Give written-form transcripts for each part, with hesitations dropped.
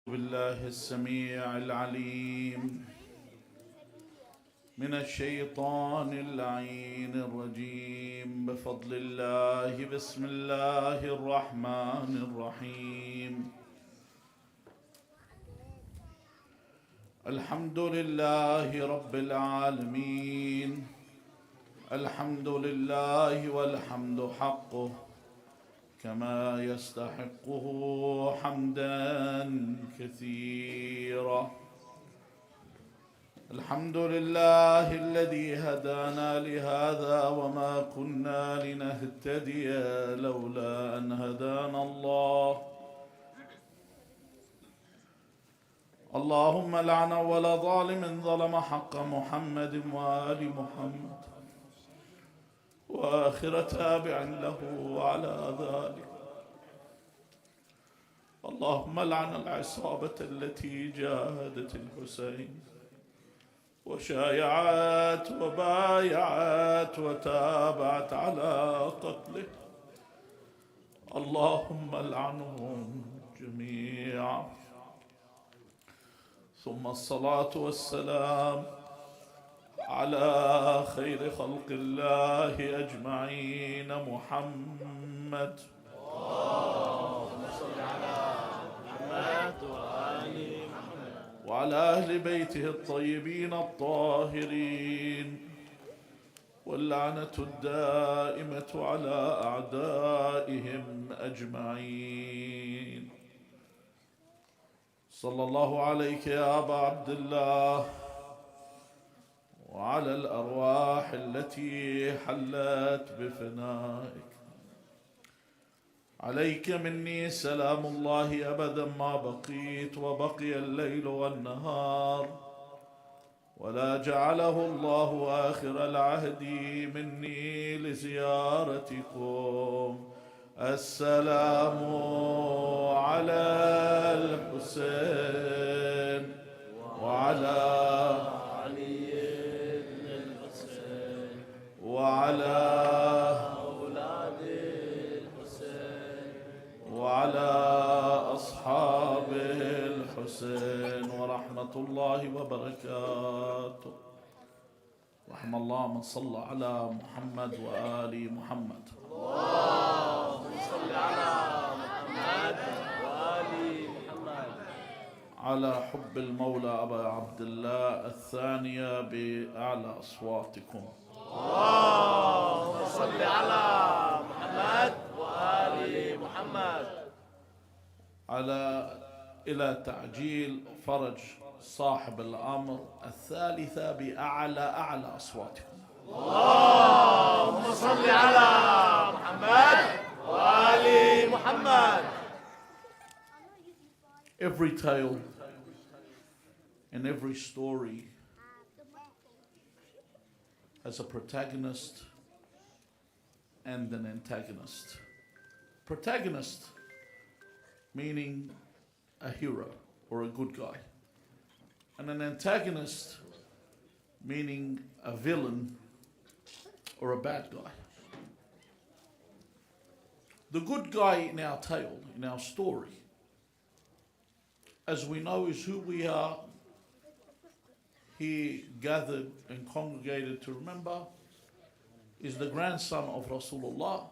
بالله السميع العليم من الشيطان اللعين الرجيم بفضل الله. بسم الله الرحمن الرحيم. الحمد لله رب العالمين، الحمد لله والحمد حقه كما يستحقه حمدا كثيرا. الحمد لله الذي هدانا لهذا وما كنا لنهتدي لولا أن هدانا الله. اللهم لعن ولا ظالم ظلم حق محمد وآل محمد وآخر تابع له وعلى ذلك. اللهم لعن العصابة التي جاهدت الحسين وشايعت وبايعت وتابعت على قتله. اللهم لعنهم جميعا. ثم الصلاة والسلام على خير خلق الله أجمعين محمد. اللهم صل على محمد وآل محمد وعلى أهل بيته الطيبين الطاهرين، واللعنة الدائمة على أعدائهم أجمعين. صلى الله عليك يا أبا عبد الله وعلى الأرواح التي حلت بفنائك. عليك مني سلام الله أبدا ما بقيت وبقي الليل والنهار، ولا جعله الله آخر العهد مني لزيارتكم. السلام على الحسين وعلى وعلى أولاد الحسين وعلى أصحاب الحسين ورحمة الله وبركاته. رحم الله من صلى على محمد وآل محمد. اللهم صل على محمد وآل محمد. على حب المولى أبا عبد الله الثانية بأعلى أصواتكم. اللهم صل على محمد وآل محمد. إلى تعجيل فرج صاحب الأمر الثالثة بأعلى أصواتكم. اللهم صل على محمد وآل محمد. Every tale and every story has a protagonist and an antagonist. Protagonist meaning a hero or a good guy, and an antagonist meaning a villain or a bad guy. The good guy in our tale, in our story, as we know, is who we are here gathered and congregated to remember, is the grandson of Rasulullah,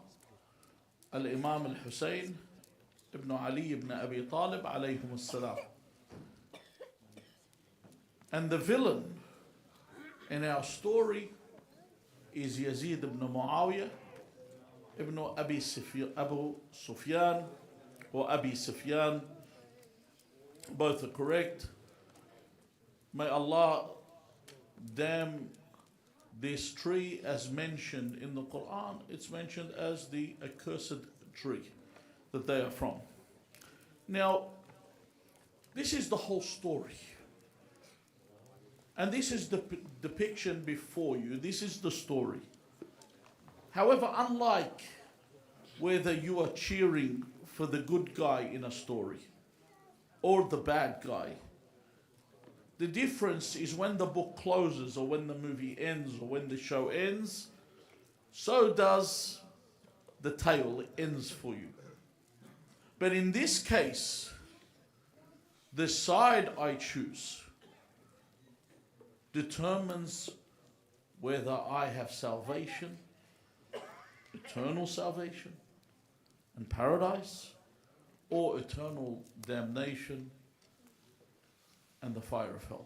Al-Imam Al-Hussein ibn Ali ibn Abi Talib alayhim as-salam. And the villain in our story is Yazid ibn Muawiyah ibn Abu Sufyan or Abi Sufyan. Both are correct. May Allah damn this tree as mentioned in the Quran. It's mentioned as the accursed tree that they are from. Now, this is the whole story. And this is the depiction before you. This is the story. However, unlike whether you are cheering for the good guy in a story or the bad guy, the difference is when the book closes or when the movie ends or when the show ends, so does the tale ends for you. But in this case, the side I choose determines whether I have salvation, eternal salvation and paradise, or eternal damnation and the fire of hell.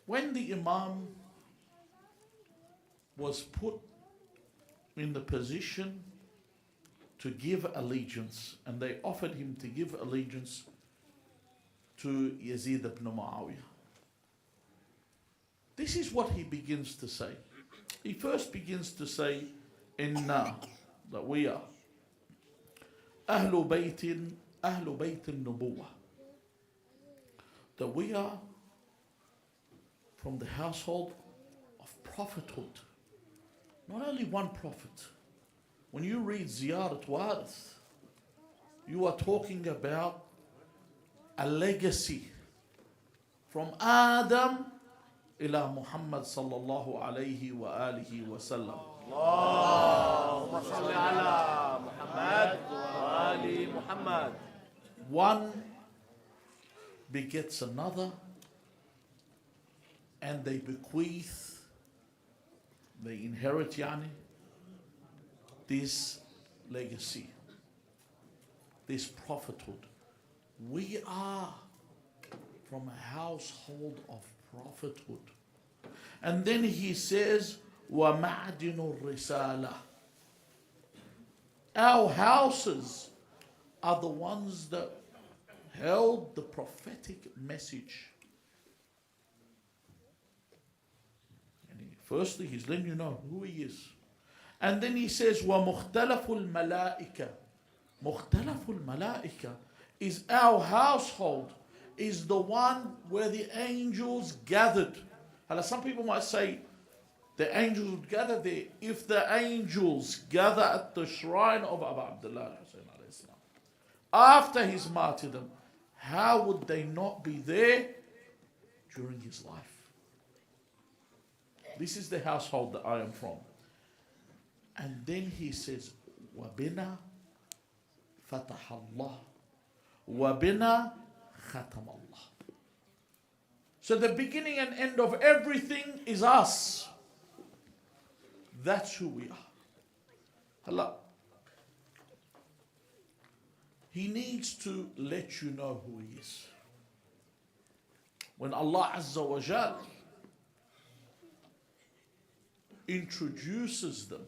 When the Imam was put in the position to give allegiance, and they offered him to give allegiance to Yazid ibn Muawiyah, this is what he begins to say. He first begins to say, Inna, that we are Ahlu Baytin Nubuwah, that we are from the household of prophethood. Not only one prophet. When you read Ziyarat Warith, you are talking about a legacy from Adam ila Muhammad sallallahu alayhi wa alihi wa sallam. Allahumma salli ala Muhammad wa ali Muhammad. One begets another, and they bequeath, they inherit this legacy, this prophethood. We are from a household of prophethood. And then he says, وَمَعْدِنُ الرِّسَالَةِ. Our houses are the ones that held the prophetic message. Firstly, he's letting you know who he is. And then he says, وَمُخْتَلَفُ الْمَلَائِكَةِ. مُخْتَلَفُ الْمَلَائِكَةِ is our household, is the one where the angels gathered. And some people might say, the angels would gather there. If the angels gather at the shrine of Abu Abdullah al-Hussein after his martyrdom, how would they not be there during his life? This is the household that I am from. And then he says, وَبِنَا فَتَحَ اللَّهُ وَبِنَا خَتَمَ اللَّهُ. So the beginning and end of everything is us. That's who we are. Allah. He needs to let you know who he is. When Allah Azza wa Jal introduces them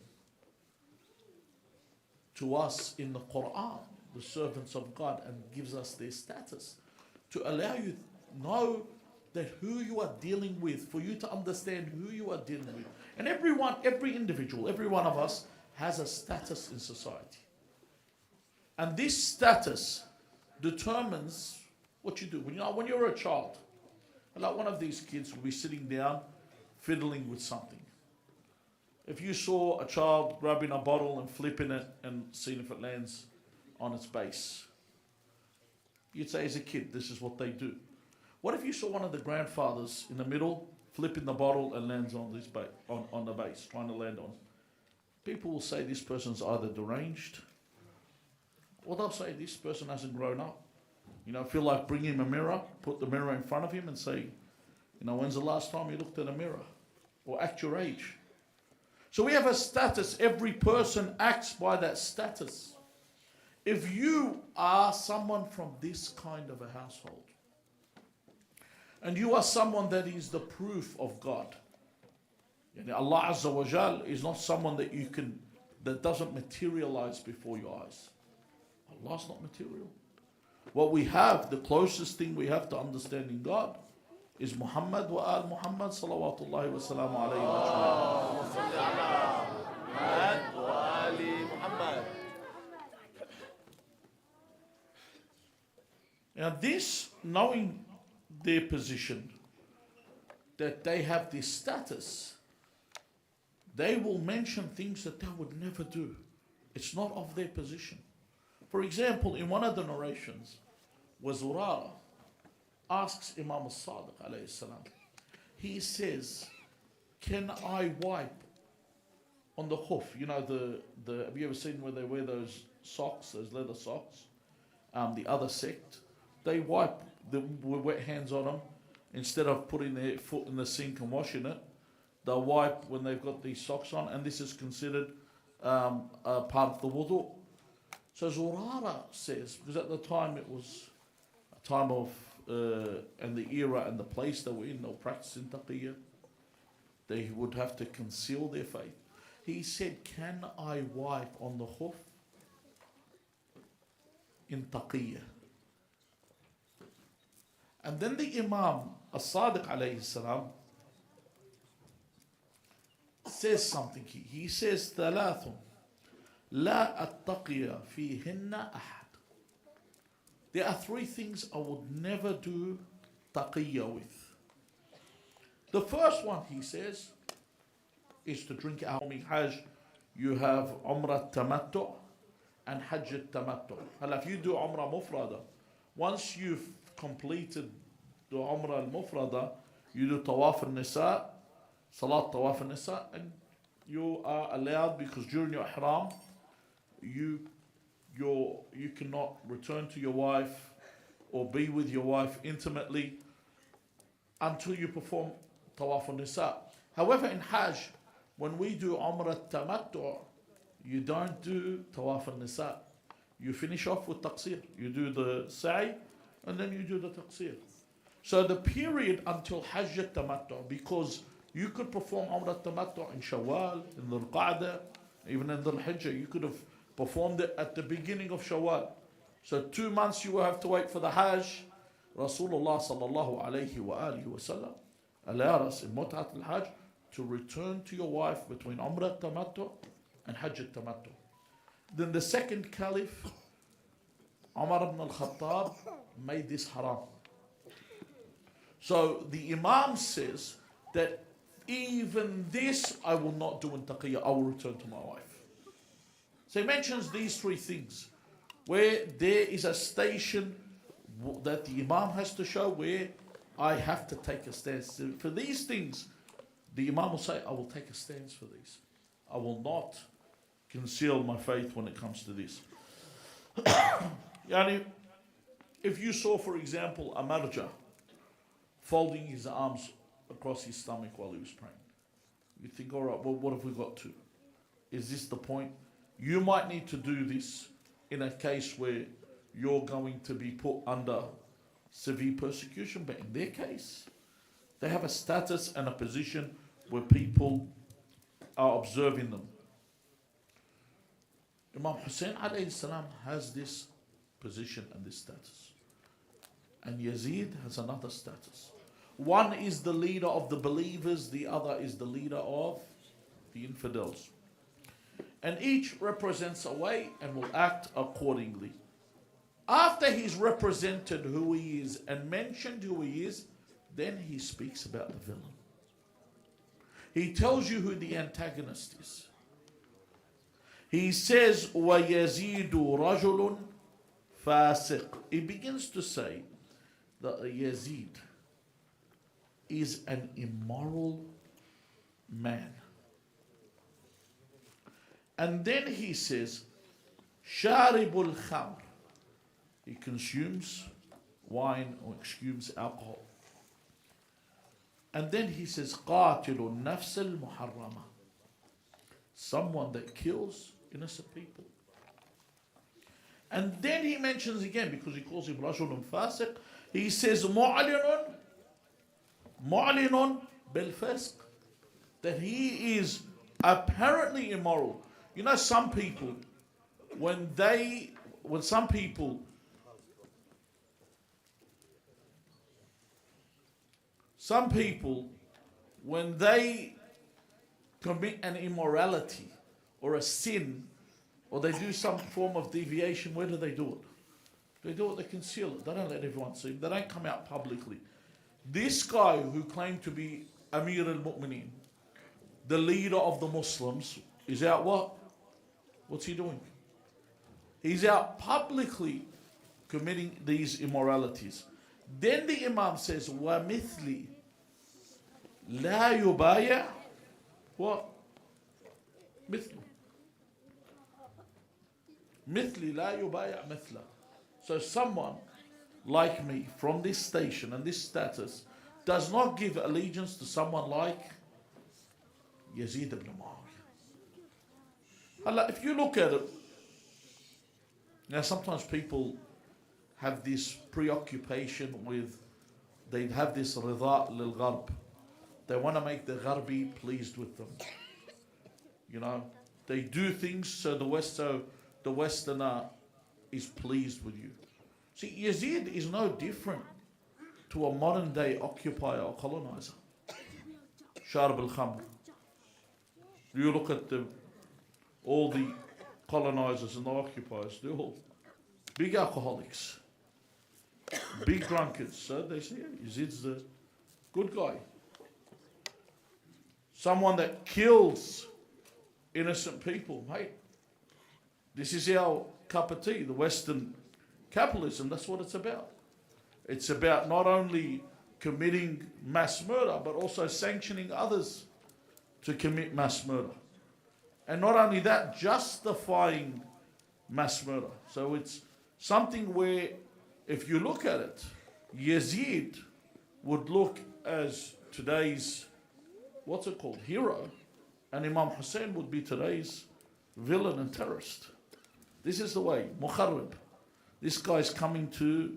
to us in the Quran, the servants of God, and gives us their status to allow you to know that who you are dealing with, for you to understand who you are dealing with. And everyone, every individual, every one of us has a status in society. And this status determines what you do. When you're a child, like one of these kids will be sitting down fiddling with something. If you saw a child grabbing a bottle and flipping it and seeing if it lands on its base, you'd say as a kid, this is what they do. What if you saw one of the grandfathers in the middle flipping the bottle and lands on this on the base, trying to land on? People will say this person's either deranged, or they'll say this person hasn't grown up. Feel like bring him a mirror, put the mirror in front of him and say, when's the last time you looked at a mirror? Or act your age. So we have a status. Every person acts by that status. If you are someone from this kind of a household, and you are someone that is the proof of God, Allah Azza wa Jal is not someone that doesn't materialize before your eyes. Allah's not material. What we have, the closest thing we have to understanding God is Muhammad wa al Muhammad salawatullahi wa salamu alayhi. Now this, knowing their position, that they have this status, they will mention things that they would never do. It's not of their position. For example, in one of the narrations, Zurara asks Imam al-Sadiq alayhi salam, he says, can I wipe on the khuf? Have you ever seen where they wear those socks, those leather socks? the other sect, they wipe the wet hands on them instead of putting their foot in the sink and washing it. They'll wipe when they've got these socks on, and this is considered a part of the wudu. So Zurara says, because at the time it was a time of, and the era and the place they were in, they were practicing taqiyya, they would have to conceal their faith. He said, can I wipe on the khuf in taqiyya? And then the Imam As-Sadiq alayhi salam says something here. He says, ثلاث لا أتقي فيهن أحد. There are three things I would never do taqiyya with. The first one, he says, is to drink alcohol. Hajj, you have Umrah Tamattu and Hajj Tamattu. And if you do Umrah Mufrada, once you've completed the Umrah Al-Mufrada, you do Tawaf Al-Nisa, Salat Tawaf Al-Nisa, and you are allowed, because during your Ihram, you cannot return to your wife or be with your wife intimately until you perform Tawaf Al-Nisa. However, in Hajj, when we do Umrah Tamattu, you don't do Tawaf Al-Nisa. You finish off with Taqsir. You do the Sa'i and then you do the Taqsir. So the period until Hajj Tamattu, because you could perform Umrah Tamattu in Shawwal, in Dhul Qa'dah, even in Dhul Hijjah, you could have performed it at the beginning of Shawwal. So 2 months you will have to wait for the Hajj. Rasulullah sallallahu alayhi wa alihi wa sallam allowed us in Mut'at al-Hajj to return to your wife between Umrah Tamattu and Hajj Tamattu. Then the second Caliph, Umar ibn al-Khattab, made this haram. So the Imam says that even this I will not do in taqiyya, I will return to my wife. So he mentions these three things, where there is a station that the Imam has to show where I have to take a stance. For these things, the Imam will say, I will take a stance for these. I will not conceal my faith when it comes to this. Yani, if you saw, for example, a marja folding his arms across his stomach while he was praying, you think, all right, well, what have we got to? Is this the point? You might need to do this in a case where you're going to be put under severe persecution, but in their case, they have a status and a position where people are observing them. Imam Hussein alayhi salam has this position and this status, and Yazid has another status. One is the leader of the believers, the other is the leader of the infidels. And each represents a way and will act accordingly. After he's represented who he is and mentioned who he is, then he speaks about the villain. He tells you who the antagonist is. He says, وَيَزِيدُ رَجُلٌ فَاسِقٌ. He begins to say that Yazid is an immoral man. And then he says, شَارِبُ الْخَمْرِ. He consumes wine or consumes alcohol. And then he says, قَاتِلُ النَّفْسَ الْمُحَرَّمَةِ. Someone that kills innocent people. And then he mentions again, because he calls him رَجُلٌ فَاسِقٌ, he says, مُعْلِنٌ بِالْفَسْقِ. That he is apparently immoral. You know, some people, when some people when they commit an immorality or a sin, or they do some form of deviation, where do? They do it, they conceal it. They don't let everyone see it. They don't come out publicly. This guy who claimed to be Amir al-Mu'mineen, the leader of the Muslims, is out what? What's he doing? He's out publicly committing these immoralities. Then the Imam says, وَمِثْلِ لَا يُبَايَعْ. What? مثل لَا يُبَايَعْ مثله. So someone like me from this station and this status does not give allegiance to someone like Yazid ibn Muawiyah. If you look at it, now sometimes people have this preoccupation with, they have this rida lil gharb. They want to make the gharbi pleased with them. You know, they do things so the Westerner is pleased with you. See, Yazid is no different to a modern day occupier or colonizer. Sharb al-Khamr. You look at all the colonizers and the occupiers, they're all big alcoholics, big drunkards. So they say, Yazid's the good guy. Someone that kills innocent people. Mate, this is our cup of tea, the Western capitalism. That's what it's about. It's about not only committing mass murder, but also sanctioning others to commit mass murder. And not only that, justifying mass murder. So it's something where, if you look at it, Yazid would look as today's, what's it called, hero, and Imam Hussein would be today's villain and terrorist. This is the way, Mukharrib. This guy's coming to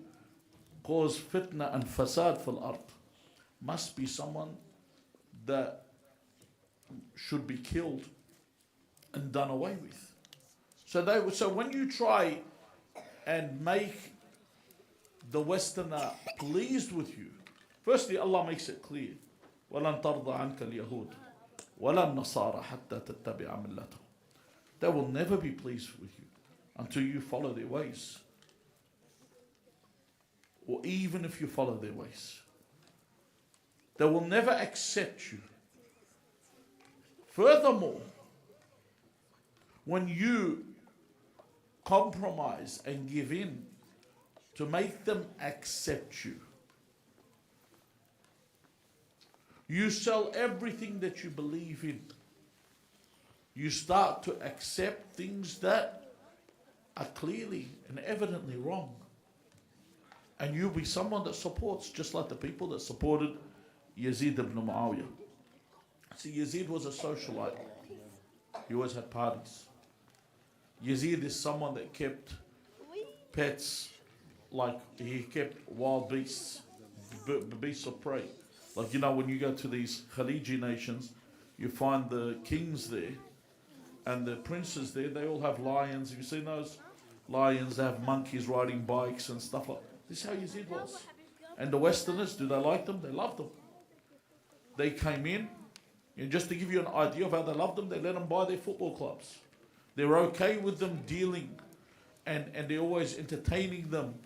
cause fitna and fasad fil ard. Must be someone that should be killed and done away with. So when you try and make the Westerner pleased with you, firstly Allah makes it clear, وَلَن تَرْضَ عَنْكَ الْيَهُودِ وَلَا النَّصَارَى حَتَّى تَتَّبِعَ مِلَّتَهُمْ. They will never be pleased with you until you follow their ways. Or even if you follow their ways. They will never accept you. Furthermore, when you compromise and give in to make them accept you, you sell everything that you believe in. You start to accept things that are clearly and evidently wrong. And you'll be someone that supports, just like the people that supported Yazid ibn Muawiyah. See, Yazid was a socialite. He always had parties. Yazid is someone that kept pets, like he kept wild beasts, beasts of prey. Like, you know, when you go to these Khaliji nations, you find the kings there and the princes there, they all have lions. Have you seen those lions? They have monkeys riding bikes and stuff like that. This is how Yazid was. And the Westerners, do they like them? They loved them. They came in, and just to give you an idea of how they loved them, they let them buy their football clubs. They're okay with them dealing, and they're always entertaining them.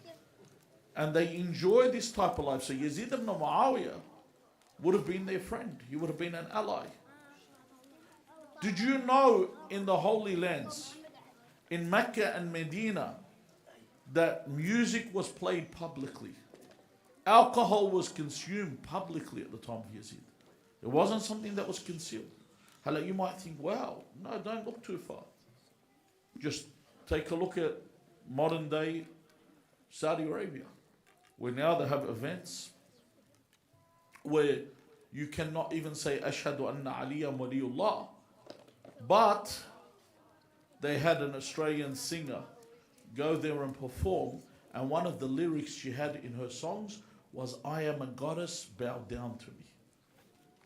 And they enjoy this type of life. So Yazid ibn Muawiyah would have been their friend. He would have been an ally. Did you know in the Holy Lands, in Mecca and Medina, that music was played publicly? Alcohol was consumed publicly at the time of Yazid. It wasn't something that was concealed. Hello, you might think, wow, no, don't look too far. Just take a look at modern day Saudi Arabia, where now they have events where you cannot even say Ashhadu anna Aliyan Waliyullah. But they had an Australian singer go there and perform, and one of the lyrics she had in her songs was, I am a goddess, bow down to me.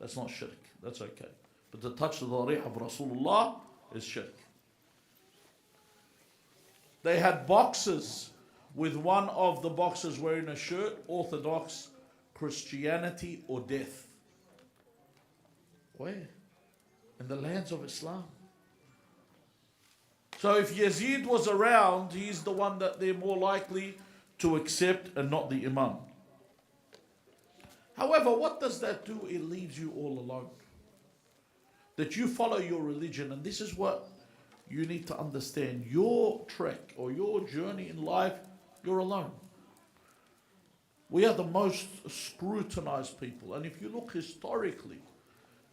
That's not shirk, that's okay. But to touch the darih of Rasulullah is shirk. They had boxes with one of the boxers wearing a shirt, Orthodox Christianity or death. Where? In the lands of Islam. So if Yazid was around, he's the one that they're more likely to accept and not the Imam. However, what does that do? It leaves you all alone. That you follow your religion, and this is what you need to understand. Your trek or your journey in life, you're alone. We are the most scrutinized people. And if you look historically,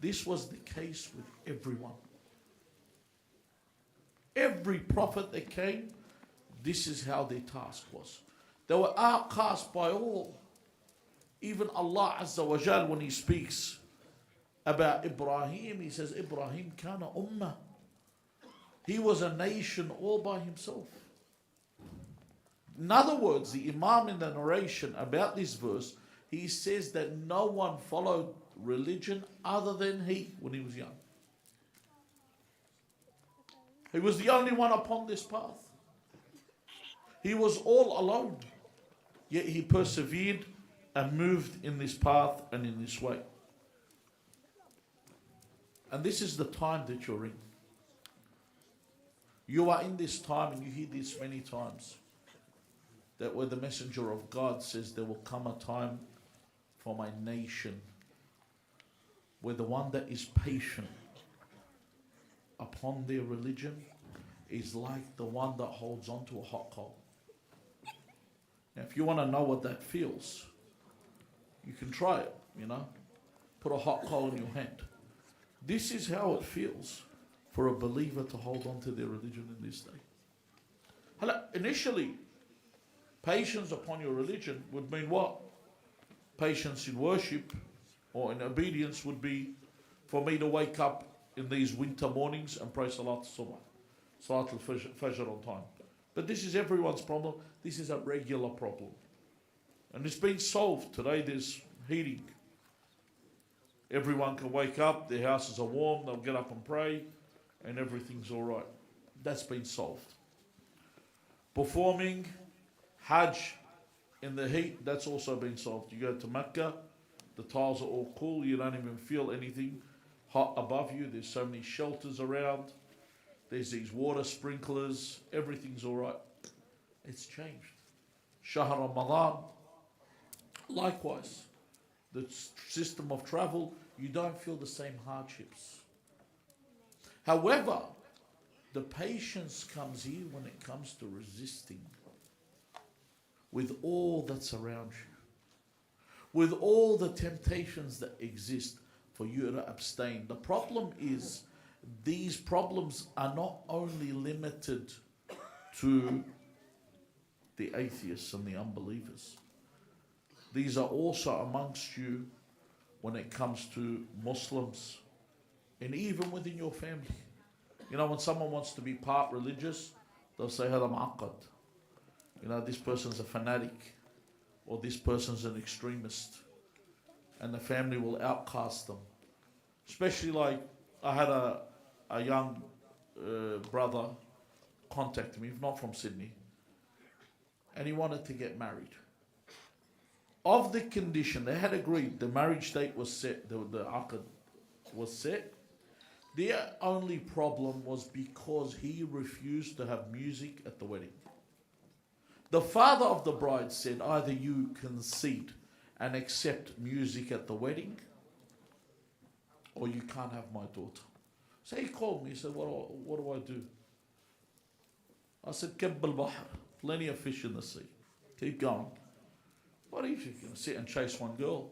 this was the case with everyone. Every prophet that came, this is how their task was. They were outcast by all. Even Allah Azza wa Jal, when He speaks about Ibrahim, He says, Ibrahim kana ummah. He was a nation all by himself. In other words, the Imam in the narration about this verse, he says that no one followed religion other than he when he was young. He was the only one upon this path. He was all alone. Yet he persevered and moved in this path and in this way. And this is the time that you're in. You are in this time, and you hear this many times, that where the messenger of God says there will come a time for my nation where the one that is patient upon their religion is like the one that holds on to a hot coal. Now, if you want to know what that feels, you can try it, Put a hot coal in your hand. This is how it feels for a believer to hold on to their religion in this day. Initially, patience upon your religion would mean what? Patience in worship or in obedience would be for me to wake up in these winter mornings and pray Salat al-Subh, Salat al-Fajr on time. But this is everyone's problem. This is a regular problem. And it's been solved. Today there's heating. Everyone can wake up, their houses are warm, they'll get up and pray, and everything's all right. That's been solved. Performing Hajj in the heat, that's also been solved. You go to Mecca, the tiles are all cool, you don't even feel anything hot above you. There's so many shelters around. There's these water sprinklers, everything's all right. It's changed. Shahr Ramadan, likewise. The system of travel, you don't feel the same hardships. However, the patience comes here when it comes to resisting with all that's around you, with all the temptations that exist for you to abstain. The problem is, these problems are not only limited to the atheists and the unbelievers. These are also amongst you when it comes to Muslims and even within your family. When someone wants to be part religious, they'll say, Hada mu'aqqad. This person's a fanatic or this person's an extremist. And the family will outcast them. Especially like, I had a young brother contact me, not from Sydney, and he wanted to get married. Of the condition, they had agreed, the marriage date was set, the aqd was set. Their only problem was because he refused to have music at the wedding. The father of the bride said, either you concede and accept music at the wedding, or you can't have my daughter. So he called me, he said, what do I do? I said, Kabb al-Bahr, plenty of fish in the sea. Keep going. What are you going to sit and chase one girl?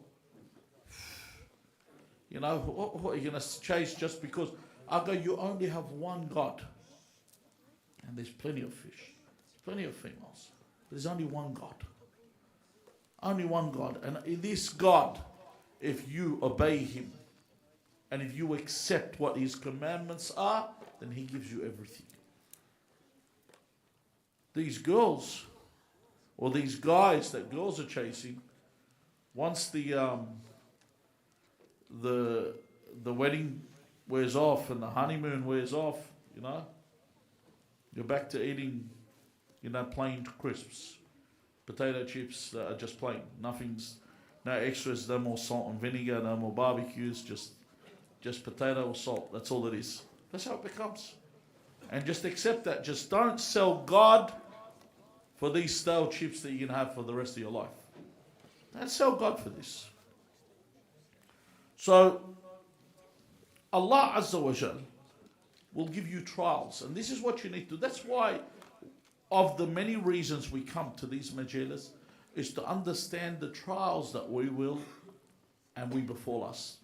What are you going to chase just because? I go, you only have one God. And there's plenty of fish, plenty of females. There's only one God. Only one God. And in this God, if you obey Him, and if you accept what His commandments are, then He gives you everything. These girls, or these guys that girls are chasing, once the wedding wears off and the honeymoon wears off, you're back to eating, plain crisps, potato chips that are just plain. No extras, no more salt and vinegar, no more barbecues, just potato or salt. That's all it is. That's how it becomes. And just accept that. Just don't sell God for these stale chips that you can have for the rest of your life. Don't sell God for this. So, Allah Azza wa Jal will give you trials. And this is what you need to do. That's why, of the many reasons we come to these majalis, is to understand the trials that we befall us.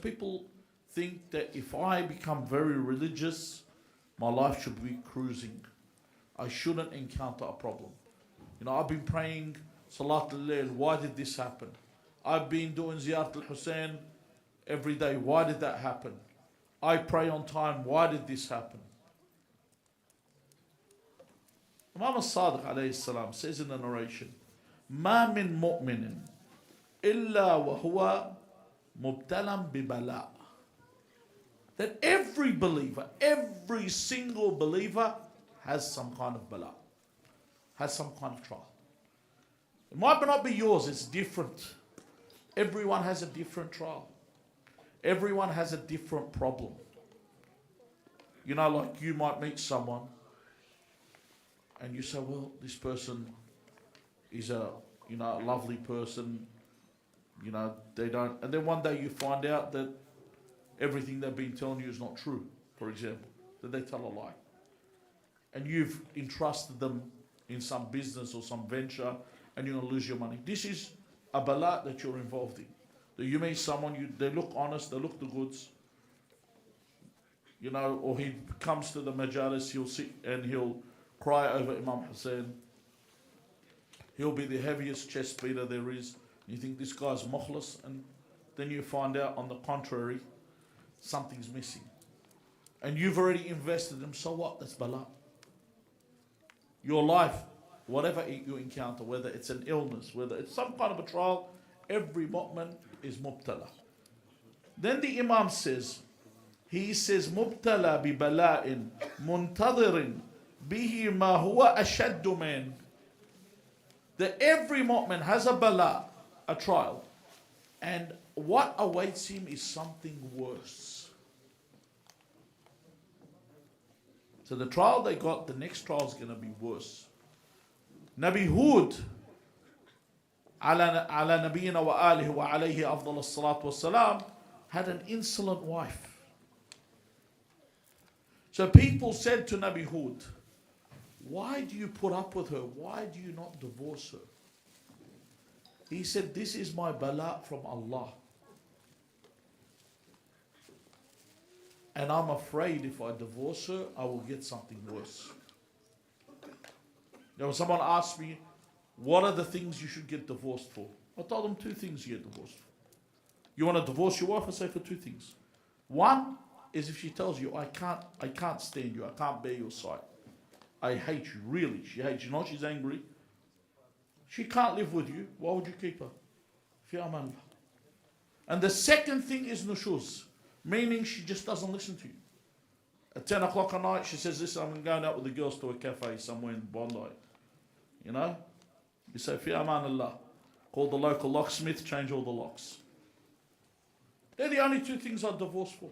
People think that if I become very religious, my life should be cruising. I shouldn't encounter a problem. You know, I've been praying Salat al-Layl. Why did this happen? I've been doing Ziyarat al-Hussein every day. Why did that happen? I pray on time. Why did this happen? Imam al-Sadiq alayhi salam says in the narration, ما من مؤمن إلا وهو مبتلى ببلاء. That every believer, every single believer has some kind of bala, has some kind of trial. It might not be yours, it's different. Everyone has a different trial. Everyone has a different problem. You know, like you might meet someone and you say, well, this person is a lovely person, they don't, and then one day you find out that everything they've been telling you is not true, for example, that they tell a lie. And you've entrusted them in some business or some venture and you're going to lose your money. This is a bala that you're involved in. That you meet someone, they look honest, they look the goods, or he comes to the majalis, he'll sit and he'll cry over Imam Hussein. He'll be the heaviest chest beater there is. You think this guy's mukhlas, and then you find out on the contrary, something's missing. And you've already invested in him, so what? That's bala. Your life, whatever you encounter, whether it's an illness, whether it's some kind of a trial, every mu'min is mubtala. Then the Imam says, mubtala bi bala'in muntadhirin bihi ma huwa ashaddu min. That every mu'min has a bala, a trial, and what awaits him is something worse. So the trial they got, the next trial is going to be worse. Nabi Hud, ala nabiyina wa alihi wa alayhi afdal as-salatu was-salam, had an insolent wife. So people said to Nabi Hud, why do you put up with her? Why do you not divorce her? He said, this is my bala from Allah. And I'm afraid if I divorce her, I will get something worse. When someone asked me, what are the things you should get divorced for? I told them 2 things you get divorced for. You want to divorce your wife? I say for 2 things. One is if she tells you, I can't stand you, I can't bear your sight. I hate you, really. She hates you. Not she's angry. She can't live with you. Why would you keep her? Fi aman. And the second thing is nushuz, meaning she just doesn't listen to you. At 10 o'clock at night, she says, listen, I'm going out with the girls to a cafe somewhere in Bondi. You say, Fi aman Allah. Call the local locksmith, change all the locks. They're the only 2 things I'd divorce for.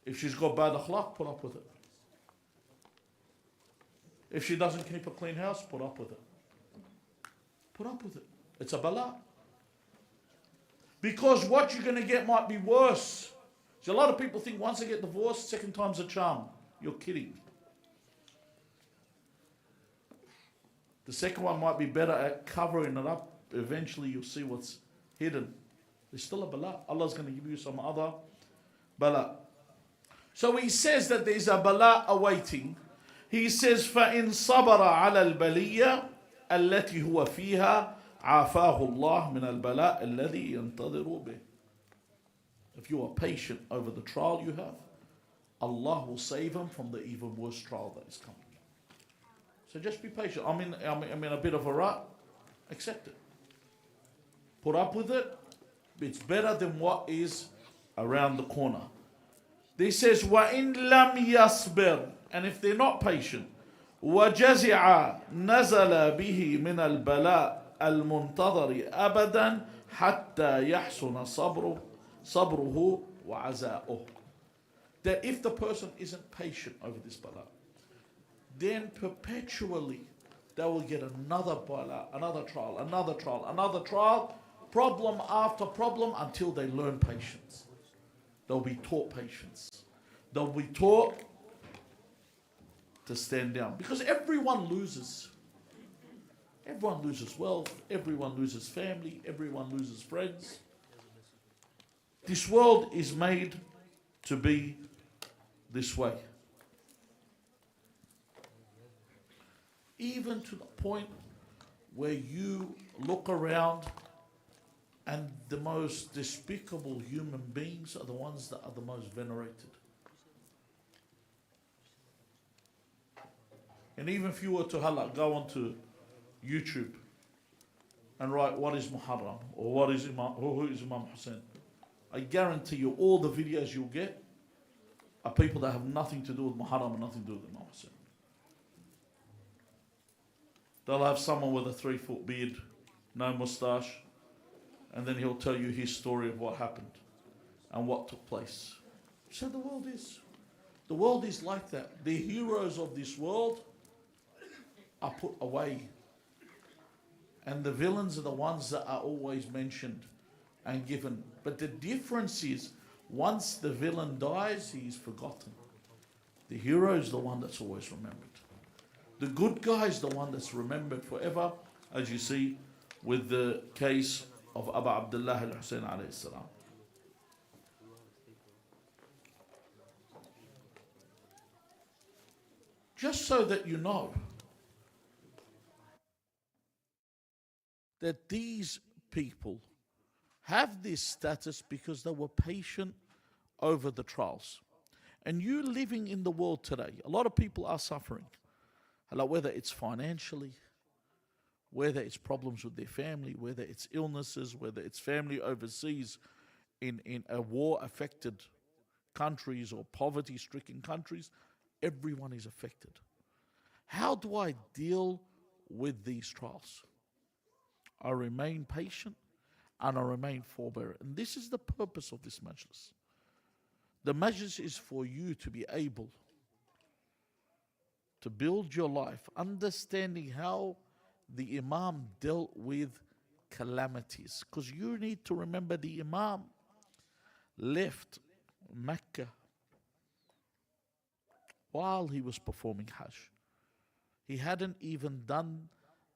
If she's got bad akhlaq, put up with it. If she doesn't keep a clean house, put up with it. Put up with it. It's a bala. Because what you're going to get might be worse. So a lot of people think once they get divorced, second time's a charm. You're kidding. The second one might be better at covering it up. Eventually you'll see what's hidden. There's still a bala. Allah's going to give you some other bala. So he says that there's a bala awaiting. He says, فَإِن صَبَرَ عَلَى الْبَلِيَّةِ الَّتِي هُوَ فِيهَا عَافَاهُ اللَّهُ مِنَ الْبَلَاءِ الَّذِي يَنْتَظِرُ بِهِ. If you are patient over the trial you have, Allah will save him from the even worse trial that is coming. So just be patient. I'm in a bit of a rut. Accept it. Put up with it. It's better than what is around the corner. He says, وَإِن لَمْ يَصْبِرْ. And if they're not patient, وَجَزِعَ نَزَلَ بِهِ مِنَ الْبَلَاءِ الْمُنْتَظَرِ أَبَدًا حَتَّى يَحْسُنَ صَبْرُهُ وَعَزَاؤُهُ. That if the person isn't patient over this bala, then perpetually they will get another bala, another trial, another trial, another trial, problem after problem until they learn patience. They'll be taught patience. They'll be taught to stand down. Because everyone loses. Everyone loses wealth. Everyone loses family. Everyone loses friends. This world is made to be this way. even to the point where you look around and the most despicable human beings are the ones that are the most venerated. And even if you were to go onto YouTube and write what is Muharram or what is Imam, or who is Imam Hussein, I guarantee you all the videos you'll get are people that have nothing to do with Muharram and nothing to do with Imam Hussein. They'll have someone with a 3-foot beard, no moustache, and then he'll tell you his story of what happened and what took place. So the world is. The world is like that. The heroes of this world are put away. And the villains are the ones that are always mentioned and given. But the difference is, once the villain dies, he's forgotten. The hero is the one that's always remembered. The good guy is the one that's remembered forever, as you see with the case of Abu Abdullah Al-Hussein alayhi salam. Just so that you know that these people have this status because they were patient over the trials. And you living in the world today, a lot of people are suffering. Whether it's financially, whether it's problems with their family, whether it's illnesses, whether it's family overseas in a war-affected countries or poverty-stricken countries, everyone is affected. How do I deal with these trials? I remain patient and I remain forbearing. And this is the purpose of this majlis. The majlis is for you to be able to build your life, understanding how the Imam dealt with calamities. Because you need to remember the Imam left Mecca while he was performing Hajj. He hadn't even done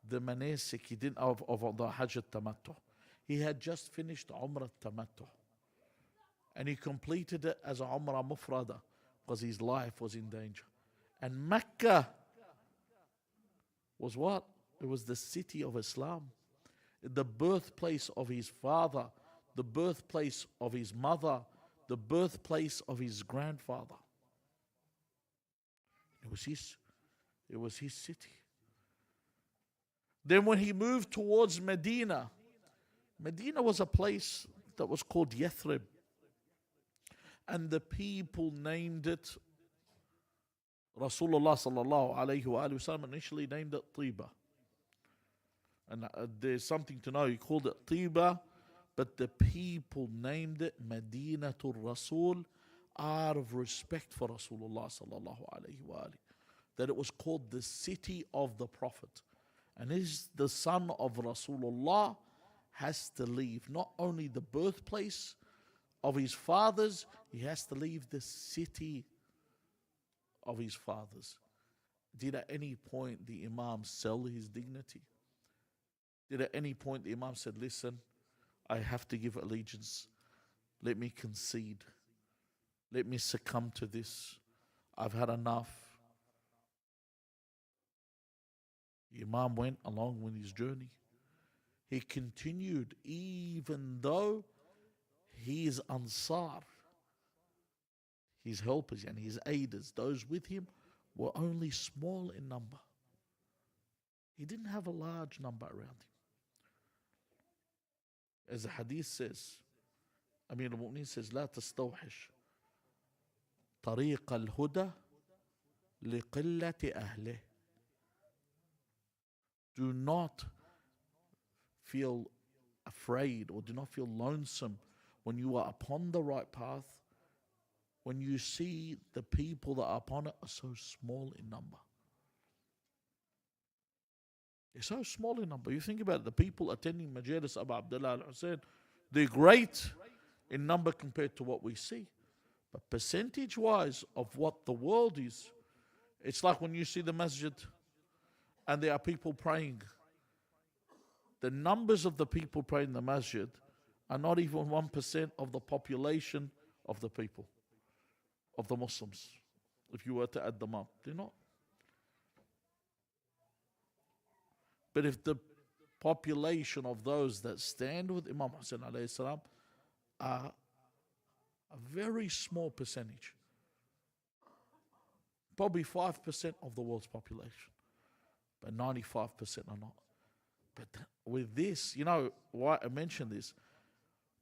the manasik, he didn't of the Hajj al-Tamattu. He had just finished Umrah al-Tamattu. And he completed it as a Umrah Mufrada because his life was in danger. And Mecca was what? It was the city of Islam, the birthplace of his father, the birthplace of his mother, the birthplace of his grandfather. It was his city. Then when he moved towards Medina, Medina was a place that was called Yathrib. And the people named it, Rasulullah sallallahu alayhi wa sallam initially named it Tiba. And there's something to know, he called it Tiba, but the people named it Madinatul Rasul out of respect for Rasulullah sallallahu alayhi wa that it was called the city of the Prophet. And the son of Rasulullah has to leave not only the birthplace of his fathers, he has to leave the city of his fathers. Did at any point the Imam sell his dignity? Did at any point the Imam said, listen, I have to give allegiance. Let me concede. Let me succumb to this. I've had enough. The Imam went along with his journey. He continued even though his Ansar, his helpers and his aiders, those with him, were only small in number. He didn't have a large number around him. As the hadith says, Amir al-Mu'minin says, لا تستوحش طريق الهدى لقلة أهله. Do not feel afraid or do not feel lonesome when you are upon the right path, when you see the people that are upon it are so small in number. They're so small in number. You think about it, the people attending Majalis Abu Abdullah Al-Hussein, they're great in number compared to what we see. But percentage-wise of what the world is, it's like when you see the masjid and there are people praying. The numbers of the people praying in the masjid are not even 1% of the population of the people, of the Muslims. If you were to add them up, they're not. But if the population of those that stand with Imam Hussein alayhi salam are a very small percentage, probably 5% of the world's population, but 95% are not. But with this, you know why I mention this?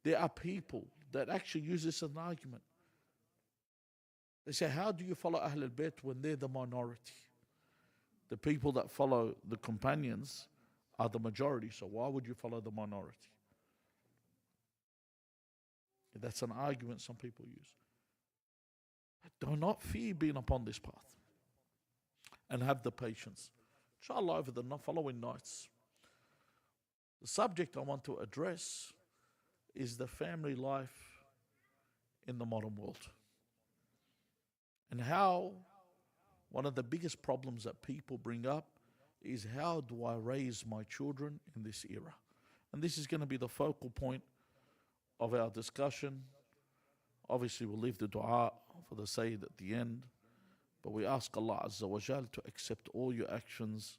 There are people that actually use this as an argument. They say, how do you follow Ahl al-Bayt when they're the minority? The people that follow the companions are the majority, so why would you follow the minority? That's an argument some people use. But do not fear being upon this path. And have the patience. Inshallah, over the following nights, the subject I want to address is the family life in the modern world. And how one of the biggest problems that people bring up is, how do I raise my children in this era? And this is going to be the focal point of our discussion. Obviously, we'll leave the dua for the Sayyid at the end, but we ask Allah Azza wa Jal to accept all your actions.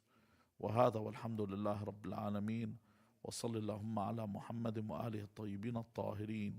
وهذا والحمد لله رب العالمين وصلى اللهم على محمد وآله الطيبين الطاهرين.